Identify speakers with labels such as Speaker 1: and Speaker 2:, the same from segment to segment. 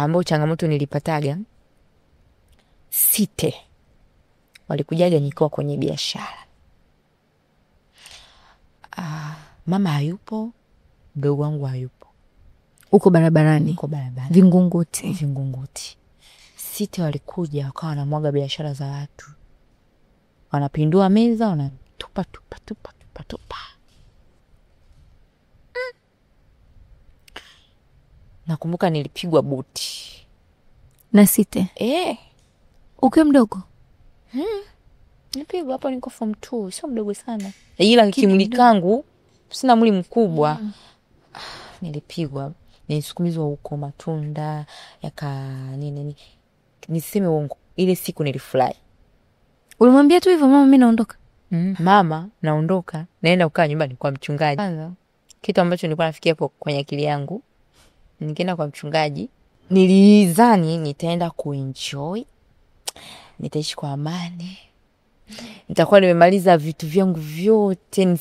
Speaker 1: ambao changamoto nilipataga, Site walikujaga nikiwa kwenye biashara. Mama hayupo, mdogo wangu hayupo.
Speaker 2: Uko barabarani?
Speaker 1: Uko barabarani.
Speaker 2: Vingunguti.
Speaker 1: Site walikuja wakawa wanamwaga biashara za watu. Wanapindua meza, wanatupa. Nakumbuka nilipigwa buti.
Speaker 2: Na Site?
Speaker 1: Ukiwa mdogo? Nilipigwa hapo niko form 2, sio mdogo sana. Ila kimwili kangu sina mwili mkubwa. Nilipigwa, nilisukumizwa huko matunda, nini. Niseme uongo, ile siku nilifurahi.
Speaker 2: Ulimwambia tu hivyo, mama mimi naondoka?
Speaker 1: Mama naondoka, naenda kukaa nyumbani kwa mchungaji. Kwanza kitu ambacho nilikuwa nafikia hapo kwenye akili yangu, nikienda kwa mchungaji, nilizani nitaenda kuenjoy, nitaishi kwa amani, nitakuwa nimemaliza vitu vyangu vyote,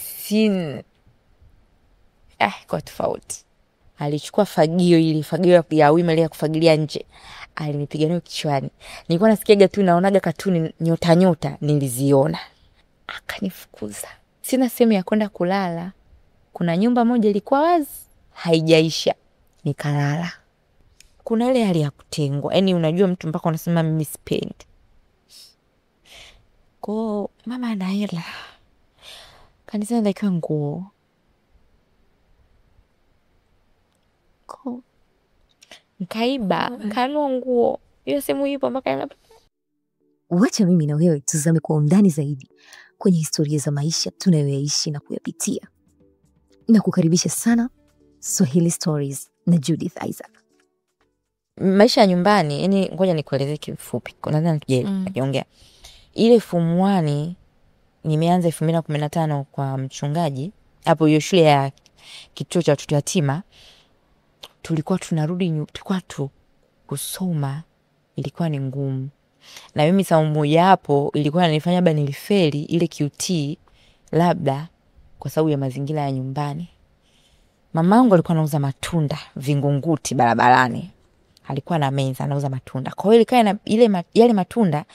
Speaker 1: kwa tofauti. Alichukua fagio ya wima ile ya kufagilia nje, alinipiga nayo kichwani. Nilikuwa nasikiaga tu, naonaga katuni nyota niliziona. Akanifukuza. Sina sehemu ya kwenda kulala. Kuna nyumba moja ilikuwa wazi, haijaisha. Nikalala. Kuna ile hali ya kutengwa. Yaani unajua mtu mpaka unasema mimi sipendi. Kwa mama ana hela. Kanisani natakiwa nguo. Nikaiba, kanunua nguo. Hiyo sehemu ipo mpaka
Speaker 2: Wacha mimi na wewe tuzame kwa undani zaidi kwenye historia za maisha tunayoishi na kuyapitia. Na kukaribisha sana Swahili Stories na Judith Isaac.
Speaker 1: Maisha ya nyumbani, yani ngoja nikueleze kifupi. Nadhani tukiongea. Ile form 1 nimeanza 2015 kwa mchungaji. Hapo hiyo shule ya kituo cha watoto yatima. Tulikuwa tunarudi kusoma, ilikuwa ni ngumu. Na mimi somo moja hapo ilikuwa inanifanya labda nilifeli ile QT, labda kwa sababu ya mazingira ya nyumbani. Mamangu alikuwa anauza matunda Vingunguti barabarani. Alikuwa na meza anauza matunda. Kwa hiyo ilikaa na yale matunda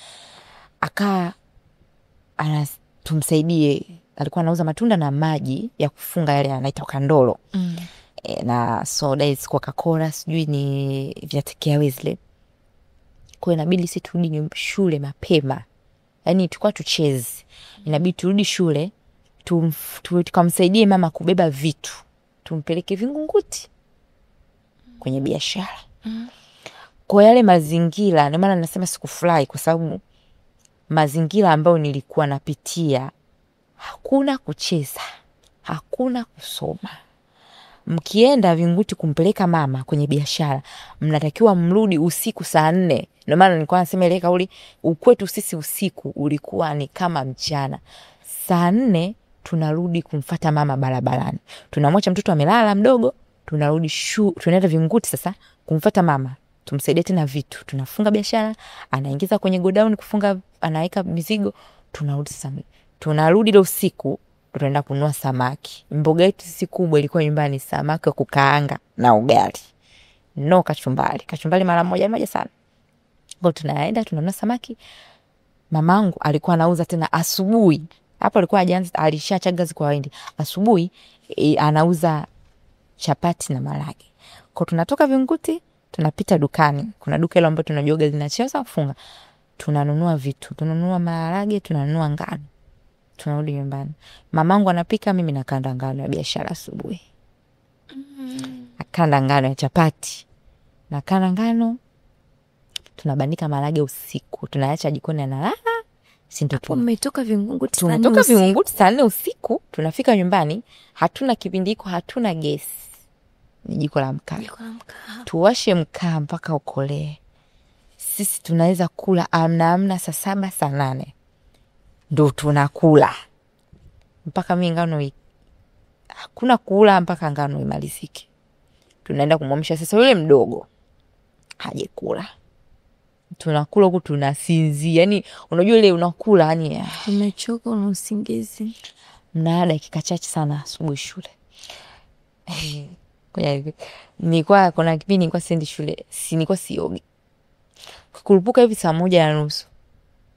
Speaker 1: tumsaidie. Alikuwa anauza matunda na maji ya kufunga yale anaita kandolo. Na soda hizi Coca-Cola, sijui ni vya takeaway zile. Kwa hiyo inabidi sisi turudi shule mapema. Yaani tulikuwa tucheze. Inabidi turudi shule tukamsaidie mama kubeba vitu. Tumpeleke Vingunguti kwenye biashara. Kwa yale mazingira, ndio maana nasema sikufurahi kwa sababu mazingira ambayo nilikuwa napitia, hakuna kucheza, hakuna kusoma. Mkienda Vingunguti kumpeleka mama kwenye biashara, mnatakiwa mrudi usiku saa 4. Ndio maana nilikuwa nasema ile kauli, ukwetu sisi usiku ulikuwa ni kama mchana. Saa 4 tunarudi kumfuata mama barabarani. Tunamwacha mtoto amelala mdogo, tunarudi tunaenda Vingunguti sasa kumfuata mama. Tumsaidie tena vitu. Tunafunga biashara, anaingiza kwenye godown kufunga, anaweka mizigo, tunarudi sasa. Tunarudi ile usiku, tunaenda kununua samaki. Mboga yetu si kubwa, ilikuwa nyumbani, samaki wa kukaanga na ugali. No kachumbari. Kachumbari mara moja sana. Kwa tunaenda tunanunua samaki. Mamangu alikuwa anauza tena asubuhi. Hapo alikuwa alishachaga kwa waindi. Asubuhi anauza chapati na marage. Kwa tunatoka Vingunguti, tunapita dukani. Kuna duka ile ambapo tunajoga zinacheza kufunga. Tunanunua vitu. Tunanunua marage, tunanunua ngano. Tunarudi nyumbani. Mamangu anapika, mimi nakanda ngano ya biashara asubuhi. Nakanda ngano ya chapati. Nakanda ngano. Tunabandika marage usiku. Tunaacha jikoni analala.
Speaker 2: Hapo mmetoka Vingunguti
Speaker 1: saa 4. Tunatoka Vingunguti saa 4 usiku, tunafika nyumbani, hatuna kipindiko, hatuna gesi. Ni jiko la mkaa. Tuwashe mkaa mpaka ukolee. Sisi tunaweza kula amna saa 7 saa 8. Ndio tunakula. Mpaka mimi ngano hakuna kula mpaka ngano imalizike. Tunaenda kumwamsha sasa yule mdogo. Haje kula. Tunakula huko tunasinzia. Yaani unajua ile unakula yani
Speaker 2: umechoka, una usingizi.
Speaker 1: Mna dakika chache sana asubuhi shule. Nilikuwa kuna kipindi nilikuwa siendi shule, nilikuwa siogi. Kukurupuka hivi 1:30.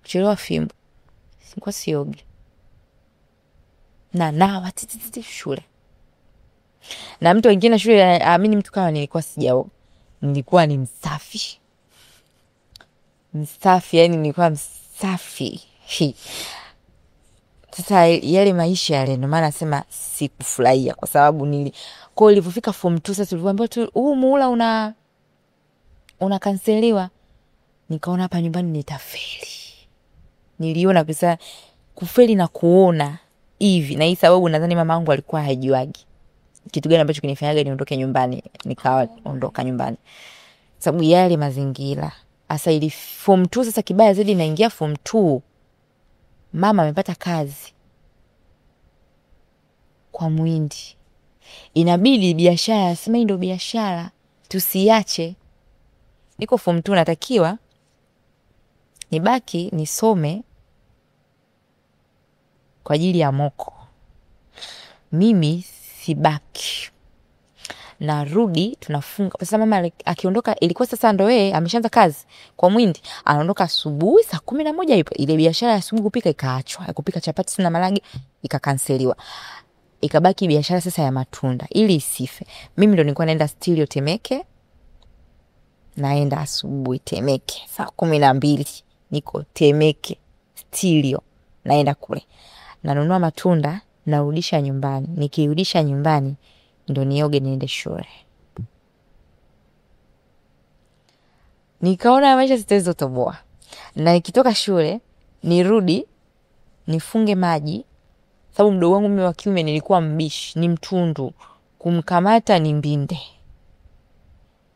Speaker 1: Kuchelewa fimbo. Nilikuwa siogi. Na shule. Na mtu wengine shule amini mtu kama nilikuwa sijaoga. Nilikuwa ni msafi. Msafi, yani nilikuwa msafi. Sasa yale maisha yale ndio maana nasema sikufurahia kwa sababu kwa ilipofika form 2 sasa tuliambiwa tu huu muhula una kanseliwa. Nikaona hapa nyumbani nitafeli. Niliona pesa kufeli na kuona hivi na hii sababu nadhani mamangu alikuwa hajuagi kitu gani ambacho kinifanyaga niondoke nyumbani, nikawa ondoka nyumbani. Sababu yale mazingira. Asa ili form 2 sasa kibaya zaidi naingia form 2. Mama amepata kazi kwa Muhindi. Inabidi biashara, sema ndio biashara, tusiache. Niko form 2 natakiwa nibaki nisome kwa ajili ya moko. Mimi sibaki. Narudi tunafunga. Sasa mama akiondoka ilikuwa sasa ndo yeye ameshaanza kazi kwa Muhindi. Anaondoka asubuhi 11:00 ile biashara ya asubuhi kupika ikaachwa. Ya kupika chapati na malagi ikakanseliwa. Ikabaki biashara sasa ya matunda ili isife. Mimi ndo nilikuwa naenda Stilio Temeke. Naenda asubuhi Temeke 12:00 niko Temeke Stilio naenda kule. Nanunua matunda narudisha nyumbani. Nikirudisha nyumbani ndo nioge niende shule. Nikaona maisha sitaweza kutoboa. Na nikitoka shule nirudi nifunge maji. Sababu mdogo wangu mimi wa kiume nilikuwa mbishi, ni mtundu. Kumkamata ni mbinde.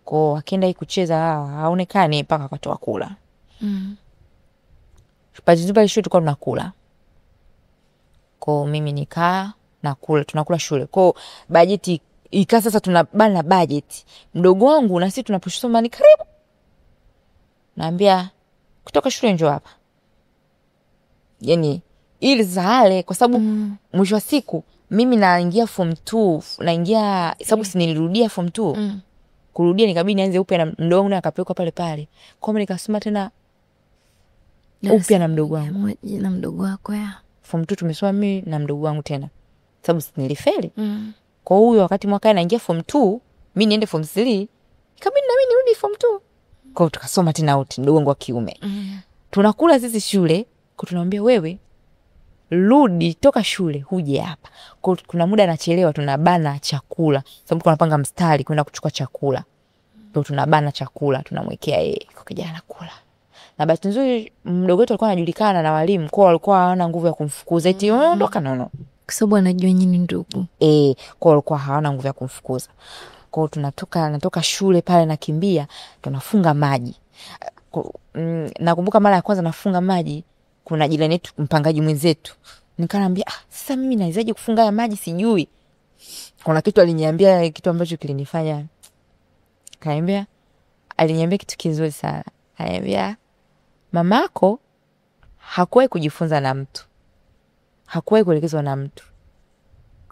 Speaker 1: Kwa akienda kucheza haonekani mpaka akatoa kula. Pale shule tulikuwa tunakula. Kwa mimi nikaa nakula, tunakula shule. Kwa bajeti ika sasa tunabana bajeti. Mdogo wangu na sisi tunaposoma ni karibu. Naambia kutoka shule njoo hapa. Yani ili zale kwa sababu mwisho wa siku mimi naingia form 2, naingia sababu si nilirudia form 2. Kurudia nikabidi nianze upya na mdogo wangu akapelekwa pale pale. Kwa mimi nikasoma tena upya na mdogo wangu.
Speaker 2: Na mdogo wako ya
Speaker 1: Form 2 tumesoma mimi na mdogo wangu tena. Sababu nilifeli. Kwa huyo wakati mwaka naingia form 2, mimi niende form 3, ikabidi na mimi nirudi form 2. Kwa tukasoma tena wote mdogo wangu wa kiume. Tunakula sisi shule, kwa tunaambia wewe rudi toka shule huje hapa. Kwa kuna muda anachelewa tunabana chakula. Sababu tunapanga mstari kwenda kuchukua chakula. Kwa tunabana chakula tunamwekea yeye kwa kijana kula. Na bahati nzuri mdogo wetu alikuwa anajulikana na walimu, kwa walikuwa hawana nguvu ya kumfukuza eti ondoka nono.
Speaker 2: Kwa sababu anajua nyinyi ndugu.
Speaker 1: Kwa walikuwa hawana nguvu ya kumfukuza. Kwa natoka shule pale nakimbia, tunafunga maji. Nakumbuka mara ya kwanza nafunga maji, kuna jirani yetu mpangaji mwenzetu. Nikamwambia, sasa mimi nawezaje kufunga ya maji sijui. Kuna kitu aliniambia, kitu ambacho kilinifanya. Aliniambia kitu kizuri sana. Aliniambia, mamako hakuwahi kujifunza na mtu. Hakuwahi kuelekezwa na mtu.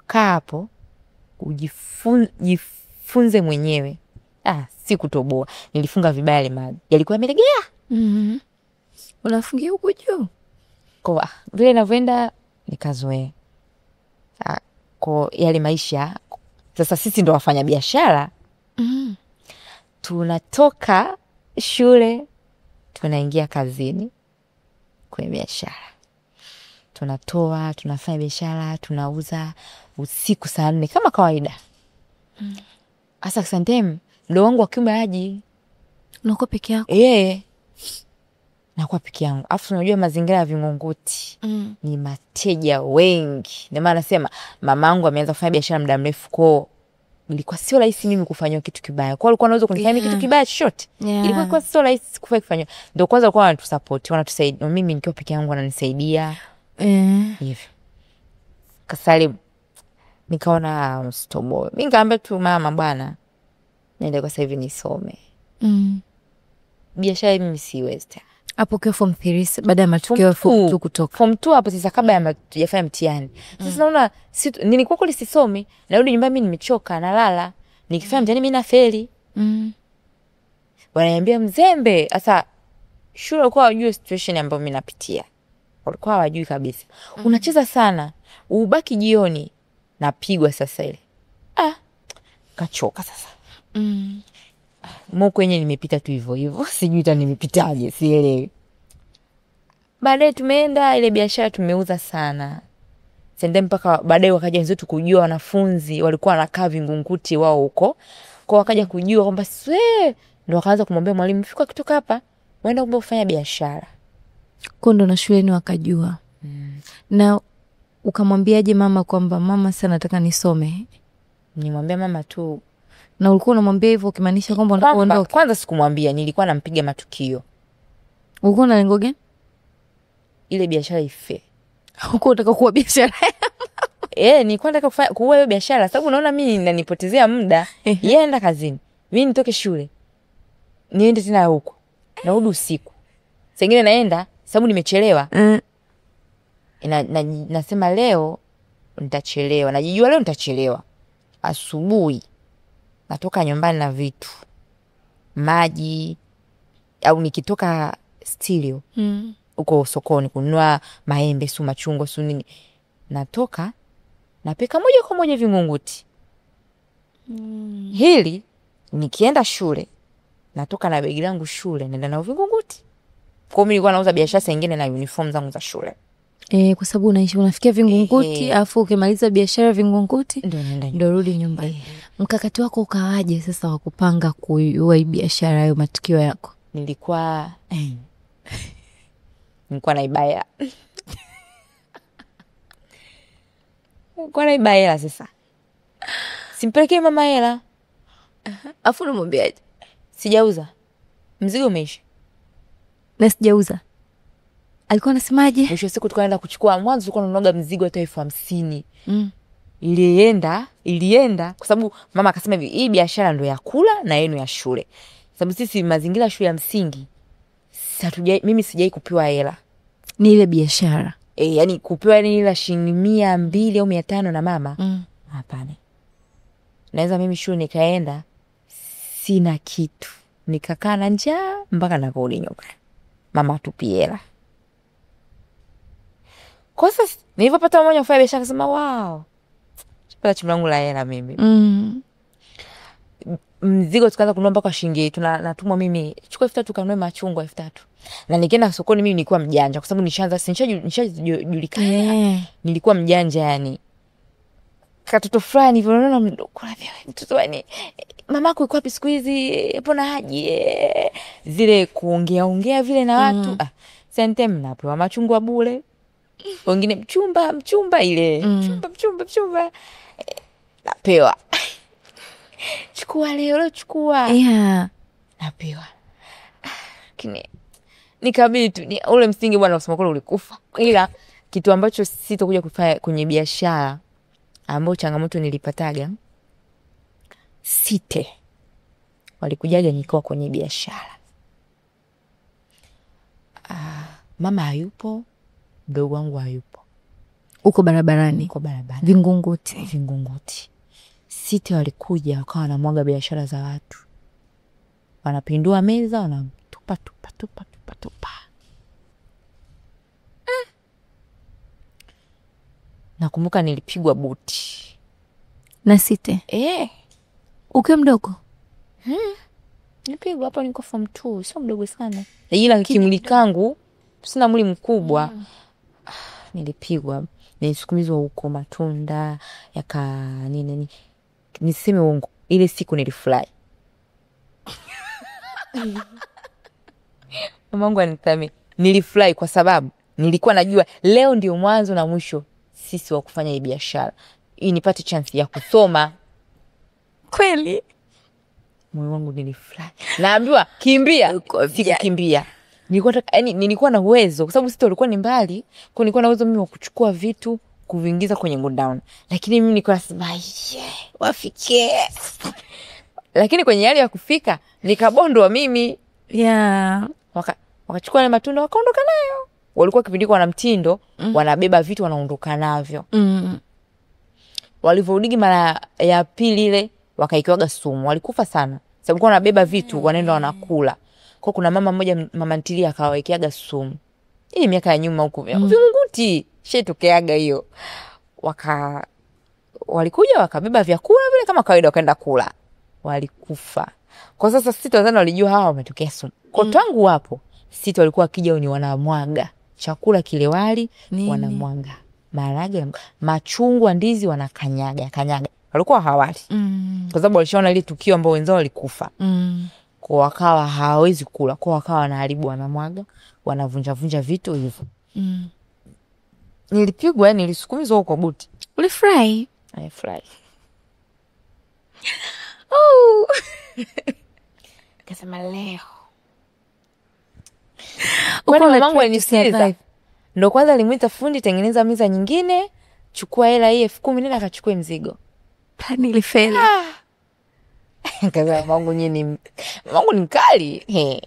Speaker 1: Kaa hapo, jifunze mwenyewe. Si kutoboa. Nilifunga vibaya ile maji. Yalikuwa yamelegea.
Speaker 2: Unafungia huko juu.
Speaker 1: Kwa vile ninavyoenda nikazoea. Kwa yale maisha sasa sisi ndo wafanya biashara. Tunatoka shule tunaingia kazini kwenye biashara. Tunafanya biashara, tunauza usiku saa 4 kama kawaida. Asa sometimes mdogo wangu wa kiume haji.
Speaker 2: Unakuwa peke yako?
Speaker 1: Nakuwa peke yangu. Afu unajua mazingira ya Vingunguti ni mateja wengi. Ndio maana nasema mamangu ameanza kufanya biashara muda mrefu, kwa ilikuwa sio rahisi mimi kufanywa kitu kibaya. Kwa alikuwa anaweza kunifanya kitu kibaya chochote. Ilikuwa sio rahisi kufanywa. Ndio kwanza walikuwa wanatusupport, wanatusaidia. Mimi nikiwa peke yangu wananisaidia. Hivyo. Kasali nikaona mstobo. Mimi ngaambia tu mama bwana, nenda kwa sasa hivi nisome. Biashara mimi siwezi.
Speaker 2: Hapo kwa form 3 baada ya matokeo form 2 kutoka.
Speaker 1: Form 2 hapo sasa kabla ya tujafanya mtihani. Sasa naona nilikuwa kule sisomi, narudi nyumbani mimi nimechoka, nalala. Nikifanya mtihani mimi nafeli. Wananiambia mzembe. Sasa shule walikuwa hawajui situation ambayo mimi napitia. Walikuwa hawajui kabisa. Unacheza sana. Ubaki jioni. Napigwa sasa ile. Kachoka sasa. Mo kwenye nimepita tu hivyo. Sijui hata nimepitaje, sielewi. Baadaye tumeenda ile biashara tumeuza sana. Sende mpaka baadaye wakaja wenzetu kujua wanafunzi walikuwa wanakaa Vingunguti wao huko. Kwa wakaja kujua kwamba ndio wakaanza kumwambia mwalimu, fika kutoka hapa, waenda kumbe kufanya biashara.
Speaker 2: Kondo na shuleni wakajua. Na ukamwambiaje mama kwamba mama sasa nataka nisome?
Speaker 1: Nimwambia mama tu.
Speaker 2: Na ulikuwa unamwambia hivyo ukimaanisha kwamba unaondoka?
Speaker 1: Kwanza sikumwambia, nilikuwa nampiga matukio.
Speaker 2: Ulikuwa na lengo gani?
Speaker 1: Ile biashara ife.
Speaker 2: Ulikuwa unataka kuwa biashara?
Speaker 1: Nilikuwa nataka kuwa hiyo biashara sababu naona mimi ninanipotezea muda. Yeye aenda kazini. Mimi nitoke shule. Niende tena huko. Narudi usiku. Sengine naenda sababu nimechelewa. Nasema leo nitachelewa. Najijua leo nitachelewa. Asubuhi natoka nyumbani na vitu. Maji au nikitoka Stilio. Uko sokoni kununua maembe, su machungwa, su nini. Natoka napeka moja kwa moja Vingunguti. Hili nikienda shule natoka na begi langu shule naenda na Vingunguti. Kwa mimi nilikuwa nauza biashara nyingine na uniform zangu za shule.
Speaker 2: Kwa sababu unafikia Vingunguti afu ukimaliza biashara Vingunguti ndio rudi nyumbani. Mkakati wako ukawaje sasa wa kupanga kuiua hii biashara hiyo matukio yako?
Speaker 1: Nilikuwa naibaya. Nilikuwa naibaya sasa. Simpelekee mama hela.
Speaker 2: Afu unamwambiaje?
Speaker 1: Sijauza. Mzigo umeisha.
Speaker 2: Na sijauza. Alikuwa anasemaje?
Speaker 1: Mwisho wa siku tukaenda kuchukua, mwanzo tulikuwa tunaoga mzigo hata 50,000. Ilienda kwa sababu mama akasema hivi, hii biashara ndio ya kula na yenu ya shule. Sababu sisi mazingira shule ya msingi mimi sijai kupewa hela.
Speaker 2: Ni ile biashara.
Speaker 1: Yani kupewa ni ile shilingi 200 au 500 na mama. Hapana. Naweza mimi shule nikaenda sina kitu. Nikakaa na njaa mpaka nakurudi nyumbani. Mama atupie hela. Kwa sasa nilipopata mmoja kufanya biashara akasema wow. Sipata chimlangu la hela mimi. Mzigo tukaanza kununua mpaka shilingi natumwa mimi chukua 3,000 kanunue machungwa 3,000. Na nikienda sokoni mimi nilikuwa mjanja kwa sababu nishajulikana. Nilikuwa mjanja yani. Katoto fulani hivyo unaona kuna mtoto yani mamako yuko wapi siku hizi? Hapo na Haji. Zile kuongea vile na watu. Sente mnapewa machungwa bure. Wengine mchumba ile. Mchumba. Napewa. Chukua leo, chukua. Napewa. Nikabidi tu ule msingi bwana usema kweli ulikufa. Ila kitu ambacho sitakuja kufanya kwenye biashara ambao changamoto nilipataga Site walikujaga nikiwa kwenye biashara. Mama hayupo, mdogo wangu hayupo.
Speaker 2: Uko barabarani?
Speaker 1: Uko barabara. Vingunguti. Site walikuja wakawa wanamwaga biashara za watu. Wanapindua meza, wanatupa. Nakumbuka nilipigwa buti.
Speaker 2: Na Site?
Speaker 1: Ukiwa mdogo? Nilipigwa hapo niko form 2, sio mdogo sana. Ila kimwili kangu sina mwili mkubwa. Nilipigwa, nilisukumizwa huko matunda nini. Niseme uongo, ile siku nilifurahi. Mamangu anithamini. Nilifurahi kwa sababu nilikuwa najua leo ndio mwanzo na mwisho sisi wa kufanya hii biashara. Hii nipate chance ya kusoma.
Speaker 2: Kweli?
Speaker 1: Moyo wangu nilifurahi. Naambiwa kimbia, sikukimbia. Nilikuwa na uwezo kwa sababu Site ulikuwa ni mbali, kwa nilikuwa na uwezo mimi wa kuchukua vitu kuviingiza kwenye godown. Lakini mimi nilikuwa nasema wafikie. Lakini kwenye hali ya kufika nikabondwa mimi. Wakachukua ile matunda wakaondoka nayo. Walikuwa kipindi kwa na mtindo, wanabeba vitu wanaondoka navyo. Walivyorudi mara ya pili ile wakaikiwaga sumu, walikufa sana. Sababu walikuwa wanabeba vitu wanaenda wanakula. Kwa kuna mama mmoja, mama ntilia, akawaekeaga sumu. Hii miaka ya nyuma huko. Vingunguti shetokeaga hiyo. Walikuja wakabeba vyakula vile kama kawaida wakaenda kula. Walikufa. Kwa sasa sisi Tanzania walijua hawa wametokea sumu. Kwa tangu hapo sisi walikuwa wakija ni wanamwaga chakula kile, wali wanamwaga, maharage, machungwa, ndizi wanakanyaga. Walikuwa hawali. Kwa sababu walishaona ile tukio ambao wenzao walikufa. Kwa wakawa hawezi kula. Kwa wakawa wanaharibu, wanamwaga, wanavunja vitu hivyo. Nilipigwa, nilisukumizwa huko buti.
Speaker 2: Ulifurahi?
Speaker 1: Nilifurahi. Kasema leo. Kwani mamangu alinisikiliza. Ndio kwanza alimuita fundi, tengeneza meza nyingine, chukua hela hii 10,000 nenda akachukue mzigo.
Speaker 2: Plani ilifeli.
Speaker 1: Kaza mamangu mamangu ni kali.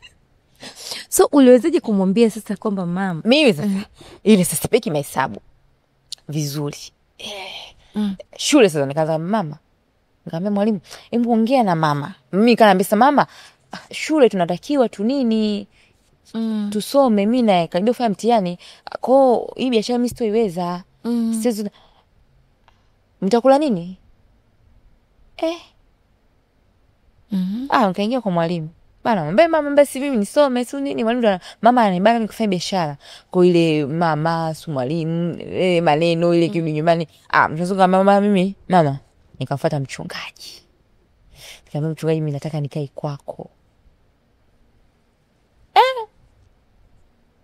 Speaker 2: So uliwezaje kumwambia sasa kwamba mama
Speaker 1: mimi sasa ile sasa peki mahesabu vizuri. Shule sasa nikaanza mama. Nikamwambia mwalimu, hebu ongea na mama. Mimi kanaambia mama, shule tunatakiwa tu nini? Tusome, mimi naye karibia kufanya mtihani. Kwa hii biashara mimi sitoiweza. Sasa mtakula nini? Nikaingia kwa mwalimu. Bana, mama basi mimi nisome, si nini? Mwalimu mama ananibana mimi kufanya biashara. Kwa ile mama, si mwalimu, maneno ile kibi nyumbani. Mtazunga mama. Nikamfuata mchungaji. Nikamwambia mchungaji, mimi nataka nikae kwako.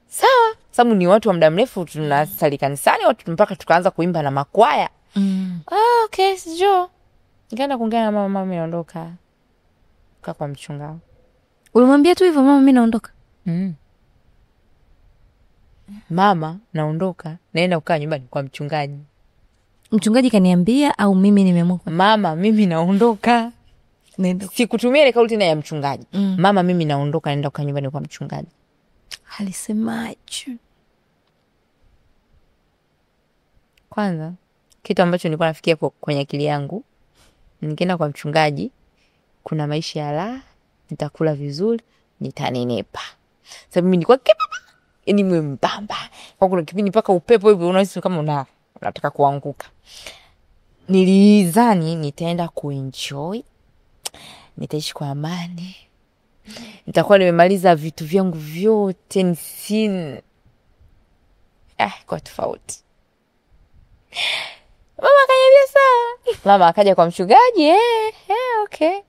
Speaker 1: Sawa. Sababu ni watu wa muda mrefu tunasali kanisani, watu mpaka tukaanza kuimba na makwaya. Okay, sio. Nikaenda kuongea na mama, mimi naondoka. Kwa mchungaji.
Speaker 2: Ulimwambia tu hivyo, mama mimi naondoka?
Speaker 1: Mama naondoka, naenda kukaa nyumbani kwa mchungaji.
Speaker 2: Mchungaji kaniambia au mimi nimeamua?
Speaker 1: Mama mimi naondoka. Sikutumia ile kauli tena ya mchungaji. Mama mimi naondoka, naenda kukaa nyumbani kwa mchungaji.
Speaker 2: Alisemaje?
Speaker 1: Kwanza kitu ambacho nilikuwa nafikia kwenye akili yangu, nikienda kwa mchungaji kuna maisha ya raha, nitakula vizuri, nitanenepa. Sababu mimi nilikuwa yaani mwembamba. Kwa kuna kipindi mpaka upepo hivi unahisi kama unataka kuanguka. Nilizani nitaenda kuenjoy, nitaishi kwa amani, nitakuwa nimemaliza vitu vyangu vyote, nisini kwa tofauti. Mama akaniambia sawa. Mama akaja kwa mchungaji, okay.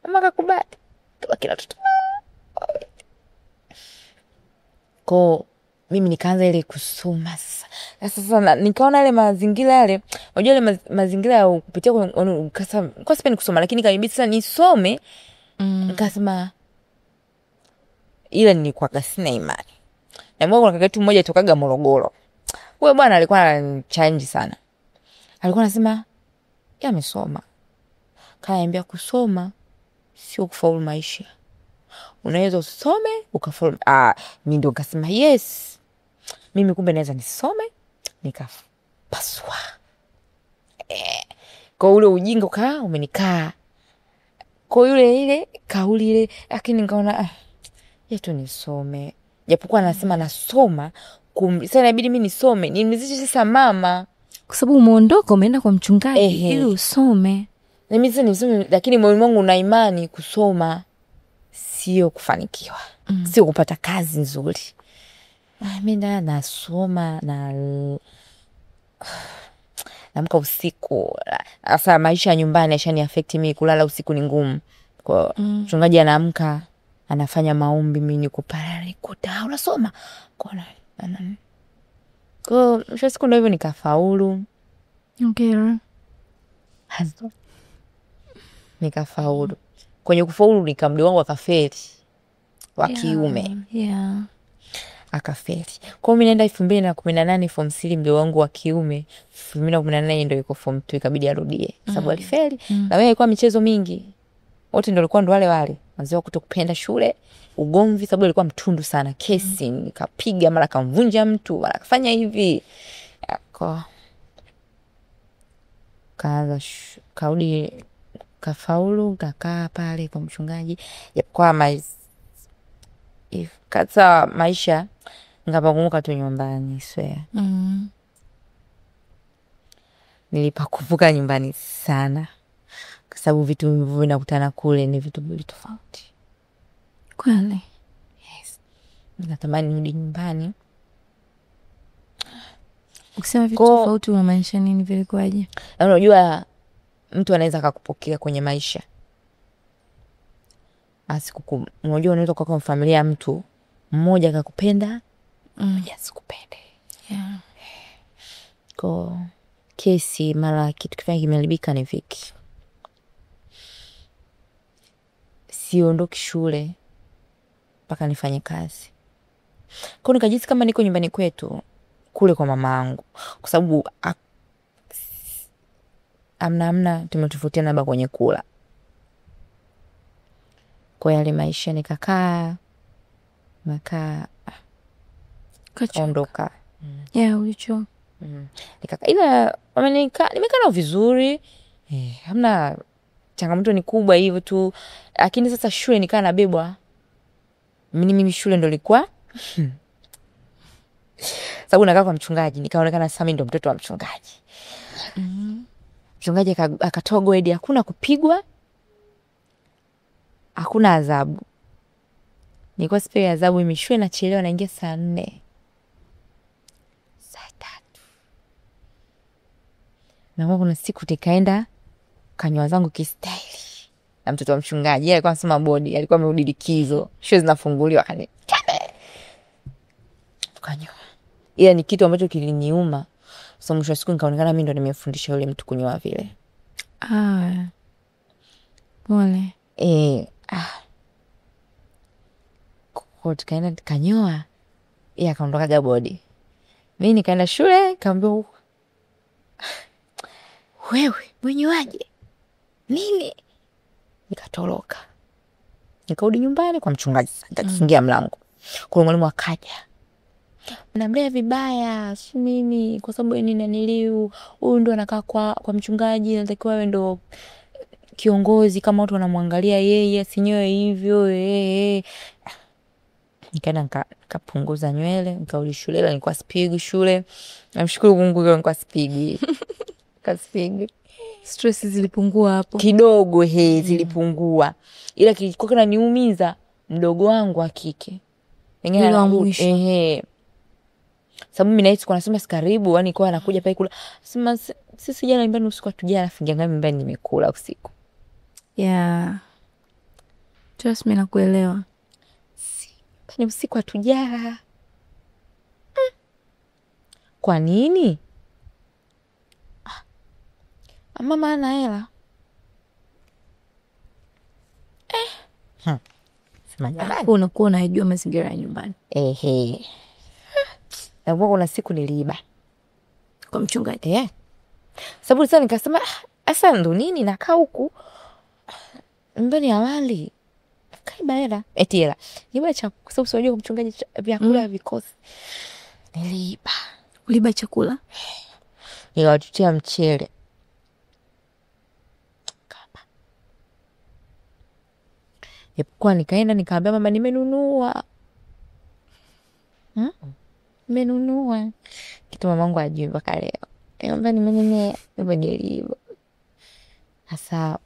Speaker 1: Mama akakubali. Kama kila mtoto. Kwa mimi nikaanza ile kusoma sasa. Sasa nikaona ile mazingira yale, unajua ile mazingira ya kupitia kwa sipendi kusoma, lakini kanibidi sasa nisome. Nikasema ile nilikuwa sina imani. Na mwangu kuna kaka mmoja tokaga Morogoro. Huyo bwana alikuwa anachallenge sana. Alikuwa anasema yeye amesoma. Kaambia kusoma sio kufaulu maisha. Unaweza usome ukafaulu. Mimi ndio nikasema yes. Mimi kumbe naweza nisome nikapaswa. Kwa ule ujinga umenikaa. Kwa yule ile kauli ile, lakini nikaona yetu nisome. Japokuwa anasema nasoma, sasa inabidi mimi nisome. Nimezisha sasa mama.
Speaker 2: Kwa sababu umeondoka umeenda kwa mchungaji ili usome.
Speaker 1: Na mimi sasa nisome, lakini moyo wangu una imani kusoma sio kufanikiwa. Sio kupata kazi nzuri. Mimi nasoma naamka usiku. Sasa maisha ya nyumbani yashani affect mimi, kulala usiku ni ngumu. Kwa mchungaji anaamka, anafanya maombi, mimi niko pale nikuta unasoma. Kwa mwisho siku ndio hivyo nikafaulu.
Speaker 2: Okay.
Speaker 1: Nikafaulu. Kwenye kufaulu nikamdi wangu akafeli. Wa kiume. Akafeli. Kwa mimi naenda 2018 form 3, mdogo wangu wa kiume 2018 ndio yuko form 2, ikabidi arudie sababu alifeli. Na wewe ilikuwa michezo mingi. Wote ndio walikuwa ndo wale. Wazee kutokupenda shule, ugomvi sababu alikuwa mtundu sana. Kesi nikapiga, mara kamvunja mtu, mara kafanya hivi. Kaanza kaudi kafaulu, kakaa pale kwa mchungaji. Kwa kata maisha ngapangumuka tu nyumbani swear. Nilipakumbuka nyumbani sana. Kwa sababu vitu vinakutana kule ni vitu mbili tofauti.
Speaker 2: Kweli?
Speaker 1: Yes. Natamani nirudi nyumbani.
Speaker 2: Ukisema vitu tofauti unamaanisha nini, vilikuwaje?
Speaker 1: Unajua mtu anaweza akakupokea kwenye maisha. Unajua unaweza kuwa kwa familia mtu mmoja akakupenda, mmoja asikupende.
Speaker 2: Yeah.
Speaker 1: Kwa kesi mara kitu kifanya kimeharibika ni Viki. Siondoki shule mpaka nifanye kazi. Kwa nikajisi kama niko nyumbani kwetu kule kwa mama yangu. Kwa sababu amna tumetofautiana labda kwenye kula. Kwa yale maisha nikakaa kaondoka.
Speaker 2: Yeah, ulicho.
Speaker 1: Nikakaa ila nimekaa nao vizuri. Hamna changamoto ni kubwa hivyo tu. Lakini sasa shule nikaa nabebwa. Mimi shule ndo ilikuwa. Sababu nakaa kwa mchungaji, nikaonekana sasa mimi ndo mtoto wa mchungaji. Mchungaji akatoa grade, hakuna kupigwa. Hakuna adhabu. Nilikuwa sipewi adhabu, mimi shule nachelewa naingia saa 4. Saa 3. Na kuna siku nikaenda kanywa zangu kistaili. Na mtoto wa mchungaji, alikuwa anasoma bodi, alikuwa amerudi likizo. Shule zinafunguliwa kani. Tukanywa. Ila ni kitu ambacho kiliniuma. So mwisho wa siku nikaonekana mimi ndo nimefundisha yule mtu kunywa vile.
Speaker 2: Pole.
Speaker 1: Kwa tukaenda kanyoa. Yeye akaondoka bodi. Mimi nikaenda shule, kaambia wewe mwenyewaje? Nini? Nikatoroka. Nikarudi nyumbani kwa mchungaji sasa. Nikafungia mlango. Kwa mwalimu akaja. Mnamlea vibaya, si mimi kwa sababu ni naniliu. Huyu ndo anakaa kwa mchungaji, anatakiwa awe ndo kiongozi kama watu wanamwangalia yeye, asinyoe hivyo. Nikaenda nikapunguza nywele, nikarudi shule, ila nilikuwa sipigi shule. Namshukuru Mungu leo nilikuwa sipigi. Kasipigi.
Speaker 2: Stress zilipungua hapo.
Speaker 1: Kidogo zilipungua. Ila kilikuwa kinaniumiza mdogo wangu wa kike. Pengine sababu mimi nahisi kwa nasema sikaribu, yani kwa anakuja pale kula. Sema sisi jana nyumbani usiku tujala, alafu nganga nyumbani nimekula usiku.
Speaker 2: Yeah. Trust me nakuelewa.
Speaker 1: Ni usiku atujala. Kwa nini? Mama ana hela. Sema jamani.
Speaker 2: Unakuwa unajua mazingira ya nyumbani.
Speaker 1: Na kuna siku niliiba
Speaker 2: kwa mchungaji.
Speaker 1: Sababu sasa nikasema asa ndo nini nakaa huku mbele ya wali. Kaiba hela. Hela. Niba cha kwa sababu unajua kwa mchungaji vyakula vikosi. Niliiba.
Speaker 2: Uliiba chakula?
Speaker 1: Niwatutia mchele. Kwa nikaenda nikaambia mama nimenunua. Nimenunua. Kitu mamangu ajui mpaka leo. Niambia nimenunua, nimejaribu. Sasa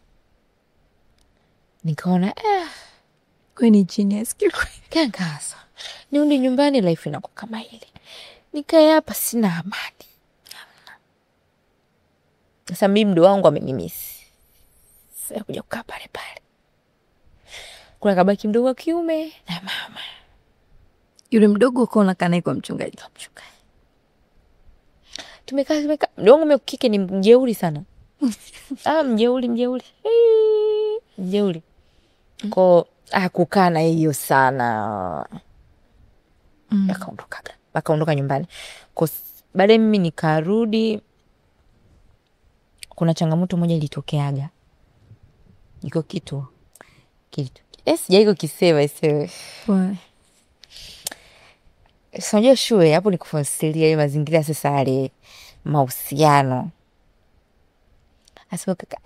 Speaker 1: nikaona
Speaker 2: kwa ni genius
Speaker 1: kankasa. Nirudi nyumbani life inakuwa kama ile. Nikae hapa sina amani. Sasa mimi mdo wangu amenimisi. Sasa kuja kukaa pale. Kuna kabaki mdogo wa kiume na mama.
Speaker 2: Yule mdogo uko unakaa naye kwa mchungaji.
Speaker 1: Tumekaa. Mdogo wangu kike ni mjeuri sana. Mjeuri. Mjeuri. Kwa kukaa na hiyo sana. Akaondoka nyumbani. Kwa baadaye mimi nikarudi. Kuna changamoto moja ilitokeaga. Iko kitu. Sijaiko kisema isiwe. Unajua shule hapo ni kufasilia ile mazingira sasa yale mahusiano. Asema kaka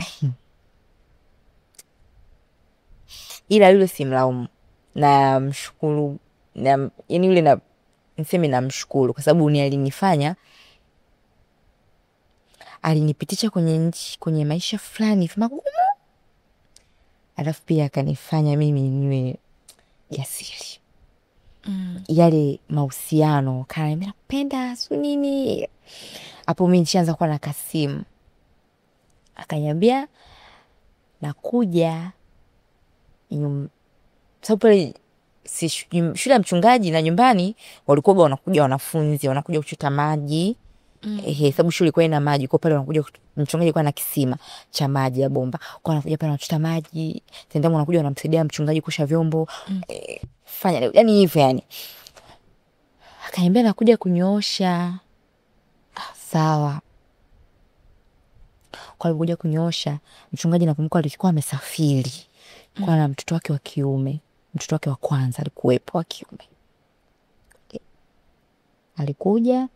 Speaker 1: ila yule simlaumu, na mshukuru, na yani yule na niseme na mshukuru kwa sababu ni alinifanya, alinipitisha kwenye maisha fulani magumu, alafu pia akanifanya mimi niwe jasiri. Yale mahusiano kana mimi napenda su nini, hapo mimi nishaanza kuwa na Kasimu. Akaniambia nakuja sababu pale si shule ya mchungaji na nyumbani walikuwa wanakuja wanafunzi, wanakuja kuchota maji. Sababu shule ilikuwa ina maji, kwa pale wanakuja, mchungaji alikuwa na kisima cha maji ya bomba, kwa wanakuja pale wanachota maji, tena wanakuja wanamsaidia mchungaji kusha vyombo, fanya yani hivyo yani. Akaniambia nakuja kunyoosha. Sawa. Kwa alikuja kunyoosha, mchungaji nakumbuka alikuwa amesafiri. Kwa na mtoto wake wa kiume, mtoto wake wa kwanza alikuwepo wa kiume. Alikuja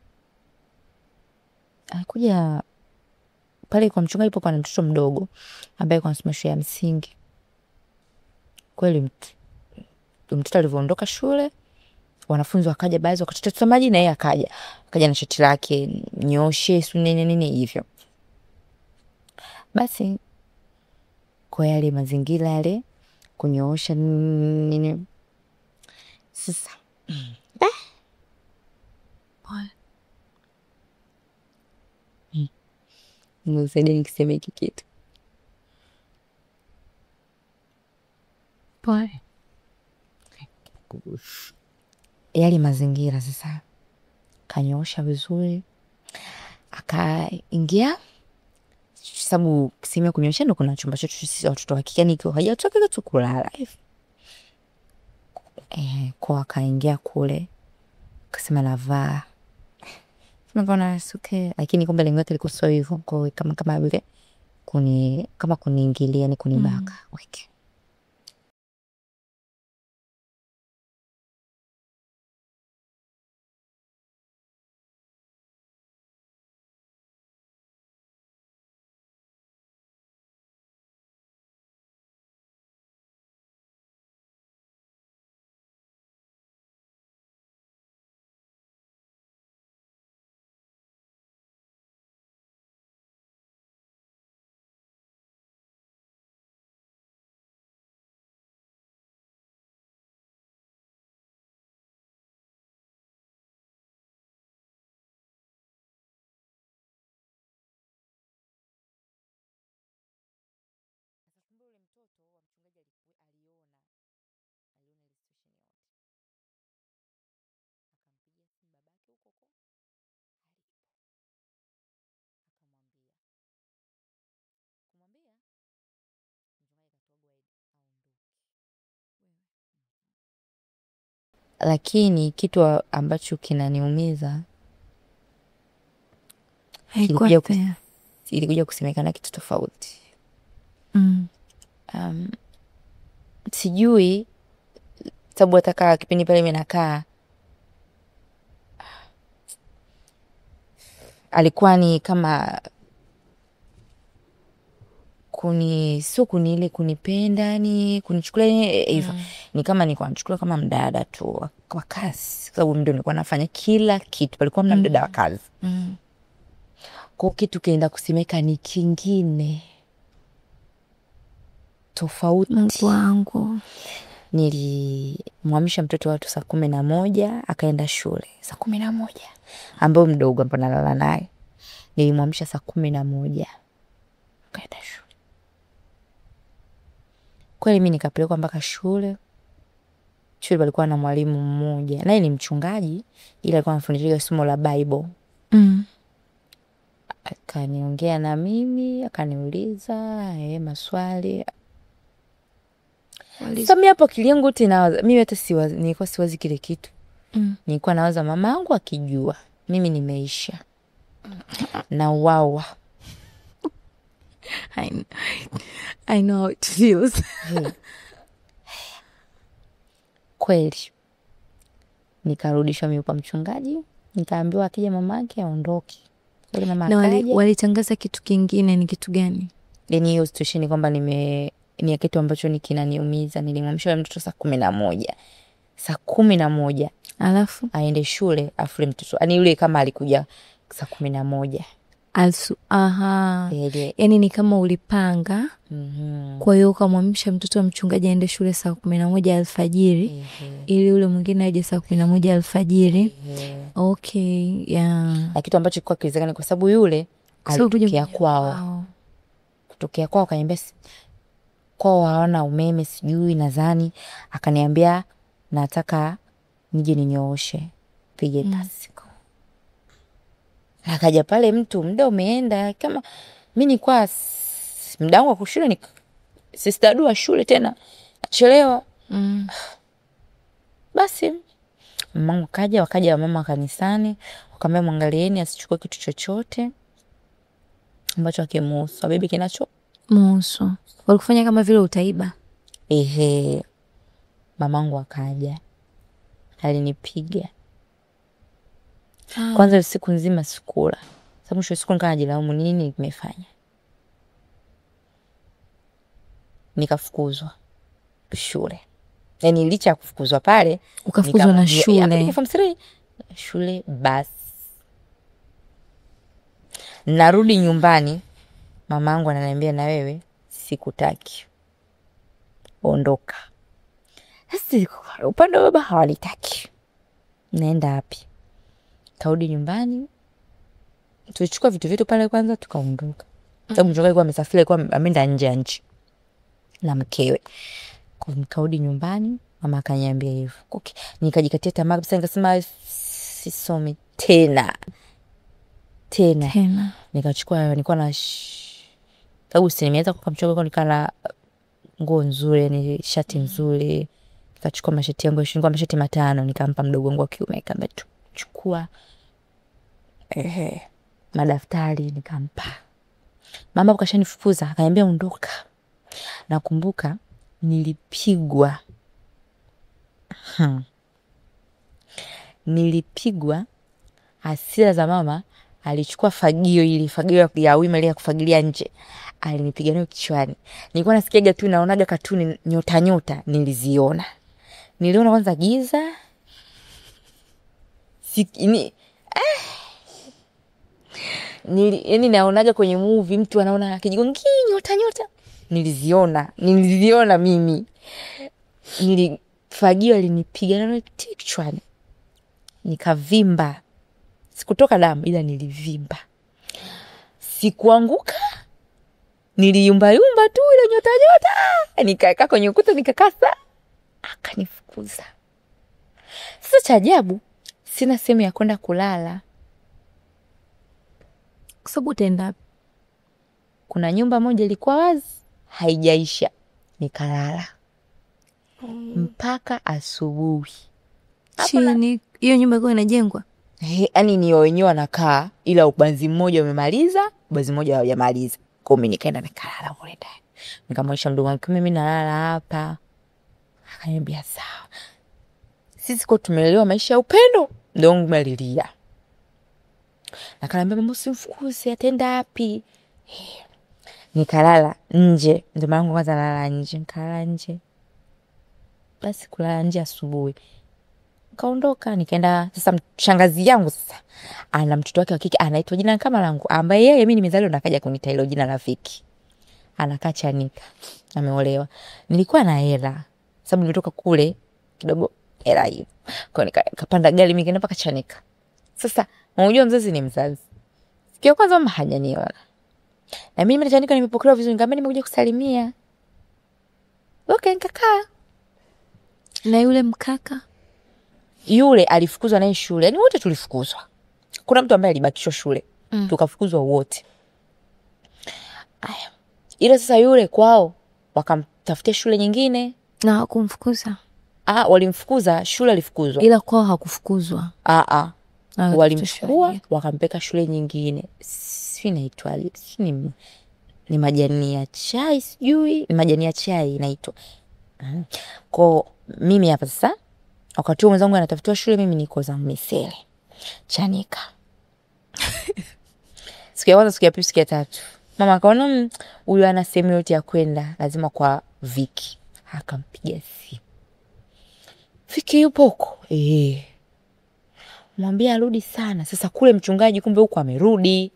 Speaker 1: pale kwa mchungaji pokuwa na mtoto mdogo ambaye kwa anasoma shule ya msingi. Kweli mtoto alivyoondoka shule, wanafunzi wakaja baadhi wakachota maji na yeye akaja na shati lake, nyoshe su nini hivyo. Basi kwa yale mazingira yale kunyoosha nini sasa. Msaidie nikisema hiki kitu.
Speaker 2: Pole.
Speaker 1: Yale mazingira sasa kanyoosha vizuri, akaingia sababu sehemu ya kunyoosha ndo kuna chumba chetu sisi watoto wa kike, nikiwa hajatoka tu kulala hivi. Kwa akaingia kule akasema navaa. Mbona suke, lakini kumbe lengo lake liko sio hivyo, kwa kama vile kuniingilia ni kunibaka. Okay. Lakini kitu ambacho kinaniumiza, ilikuja kusemekana kitu tofauti. Sijui sababu ataka kipindi pale mimi nakaa alikuwa ni kama sio ile kunipenda, ni kunichukulia hivyo. Ni kama ni kunichukulia kama mdada tu kwa kazi, sababu ndio nilikuwa nafanya kila kitu, palikuwa mna mdada wa kazi. Kwa kitu kienda kusemeka ni kingine tofauti.
Speaker 2: Mungu wangu.
Speaker 1: Nilimhamisha mtoto watu 11 akaenda shule 11, ambao mdogo ambapo nalala naye nilimhamisha 11 akaenda shule. Kweli mimi nikapelekwa mpaka shule. Shule palikuwa na mwalimu mmoja, naye ni mchungaji, ila alikuwa anafundisha somo la Bible. Akaniongea na mimi, akaniuliza maswali. Sasa mimi hapo kiliangu tena mimi hata nilikuwa siwazi kile kitu. Nilikuwa nawaza mama yangu akijua mimi nimeisha. Na wawa.
Speaker 2: I know how it feels.
Speaker 1: Kweli. Nikarudishwa mimi kwa mchungaji, nikaambiwa akija mamake aondoke.
Speaker 2: Na walitangaza kitu kingine, ni kitu gani?
Speaker 1: Yaani hiyo situation kwamba ni kitu ambacho kinaniumiza. Nilimwamsha mtoto saa 11. Saa 11
Speaker 2: alafu
Speaker 1: aende shule afule mtoto. Yaani yule kama alikuja saa 11.
Speaker 2: Yaani ni kama ulipanga. Kwa hiyo ukamwamsha mtoto wa mchungaji aende shule saa 11 alfajiri ili yule mwingine aje saa 11 alfajiri. Okay, yeah.
Speaker 1: Kitu ambacho kilikuwa kiwezekana kwa sababu yule alitokea kwao. Kutokea kwao akaniambia kwao hawana umeme sijui nadhani, akaniambia nataka nije ninyooshe pige tasiko. Akaja pale mtu muda umeenda, kama mimi nilikuwa muda wangu wa shule ni sister shule tena chelewa. Basi mama wakaja mama kanisani, wakamwambia mwangalieni asichukue kitu chochote ambacho hakimuhusu, abebe kinacho
Speaker 2: muhusu. Walikufanya kama vile utaiba.
Speaker 1: Mamangu akaja. Alinipiga. Kwanza usiku nzima sikula. Sababu mwisho siku nikajilaumu nini nimefanya. Nikafukuzwa shule. Yaani licha ya kufukuzwa pale,
Speaker 2: ukafukuzwa na shule.
Speaker 1: Shule basi. Narudi nyumbani, mamangu ananiambia na wewe sikutaki. Ondoka. Sasa upande wa baba hawalitaki. Naenda wapi? Karudi nyumbani. Tulichukua vitu vyetu pale kwanza tukaondoka. Sababu mchungaji alikuwa amesafiri, alikuwa ameenda nje ya nchi na mkewe. Kwa nikarudi nyumbani, mama akaniambia hivyo. Okay. Nikajikatia tamaa kabisa, nikasema sisomi tena. Nikachukua, nilikuwa na sababu nimeweza kukamchoka kwa nikala nguo nzuri, ni shati nzuri. Nikachukua mashati yangu, nilikuwa mashati 5, nikampa mdogo wangu wa kiume, nikamwambia chukua madaftari nikampa. Mama akashanifukuza, akaniambia ondoka. Nakumbuka nilipigwa. Nilipigwa. Hasira za mama, alichukua fagio ya wima ile ya kufagilia nje. Alinipiga nayo kichwani. Nilikuwa nasikiaga tu, naonaga katuni nyota niliziona. Niliona kwanza giza. Yaani naonaga kwenye movie mtu anaona kijigongi nyota. Niliziona mimi. Fagio alinipiga nayo kichwani. Nikavimba. Sikutoka damu ila nilivimba. Sikuanguka. Niliyumba tu ile nyota. Nikakaa kwenye ukuta nikakasa. Akanifukuza. Sasa cha ajabu, sina sehemu ya kwenda kulala.
Speaker 2: Kwa sababu utaenda.
Speaker 1: Kuna nyumba moja ilikuwa wazi, haijaisha. Nikalala. Mpaka asubuhi.
Speaker 2: Chini hiyo nyumba ilikuwa inajengwa.
Speaker 1: Yaani ni wenyewe wanakaa ila ubanzi mmoja umemaliza, ubanzi mmoja hujamaliza. Kwa mimi nikaenda nikalala kule ndani. Nikamwambia mdogo wangu mimi nalala hapa. Akaniambia sawa. Sisi kwa tumelelewa maisha ya upendo. Ndio wangu malilia. Akaniambia mama usimfukuze, atenda wapi? Nikalala nje. Ndio maana kwanza nalala nje, nikalala nje. Basi kulala nje asubuhi. Kaondoka nikaenda sasa, shangazi yangu sasa ana mtoto wake wa kike anaitwa jina kama langu, ambaye yeye mimi nimezaliwa na kaja kuniita hilo jina rafiki. Anakaa Chanika. Ameolewa. Nilikuwa na hela. Sababu nimetoka kule kidogo hela hiyo. Kwa nikapanda gari mimi nikaenda mpaka Chanika. Sasa unajua mzazi ni mzazi. Siku ya kwanza mama hajaniona. Na mimi mimi Chanika nimepokelewa vizuri, nikamwambia nimekuja kusalimia. Okay, nikakaa.
Speaker 2: Na yule mkaka
Speaker 1: yule alifukuzwa naye shule. Yaani wote tulifukuzwa. Kuna mtu ambaye alibakishwa shule. Tukafukuzwa wote. Aya. Ila sasa yule kwao wakamtafutia shule nyingine
Speaker 2: na hakumfukuza.
Speaker 1: Walimfukuza, shule alifukuzwa.
Speaker 2: Ila kwao hakufukuzwa.
Speaker 1: Walimchukua wakampeka shule nyingine. Si inaitwa ni majani ya chai sijui, ni majani ya chai inaitwa. Kwa mimi hapa sasa wakati huo mwenzangu anatafutiwa shule, mimi niko zangu Misele Chanika. Siku ya kwanza, siku ya pili, siku ya tatu mama akaona huyu ana sehemu yote ya kwenda, lazima kwa Viki. Akampigia simu. Viki yupo huko? Mwambie arudi sana. Sasa kule mchungaji kumbe huko amerudi.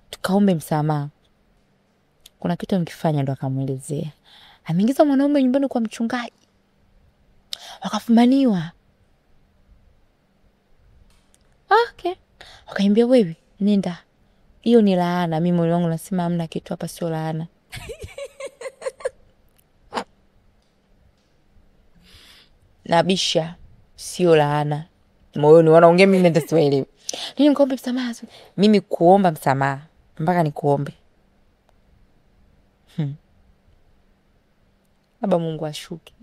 Speaker 1: Tukaombe msamaha. Kuna kitu amekifanya, ndo akamuelezea. Ameingiza mwanaume nyumbani kwa mchungaji. Wakafumaniwa. Okay. Wakaimbia, wewe nenda. Hiyo ni laana. Mimi moyo wangu nasema hamna kitu hapa, sio laana. Nabisha, sio laana. Moyoni wanaongea, mimi nenda siwaelewi. Nini mkaombe msamaha? Mimi kuomba msamaha mpaka nikuombe. Baba Mungu ashuke.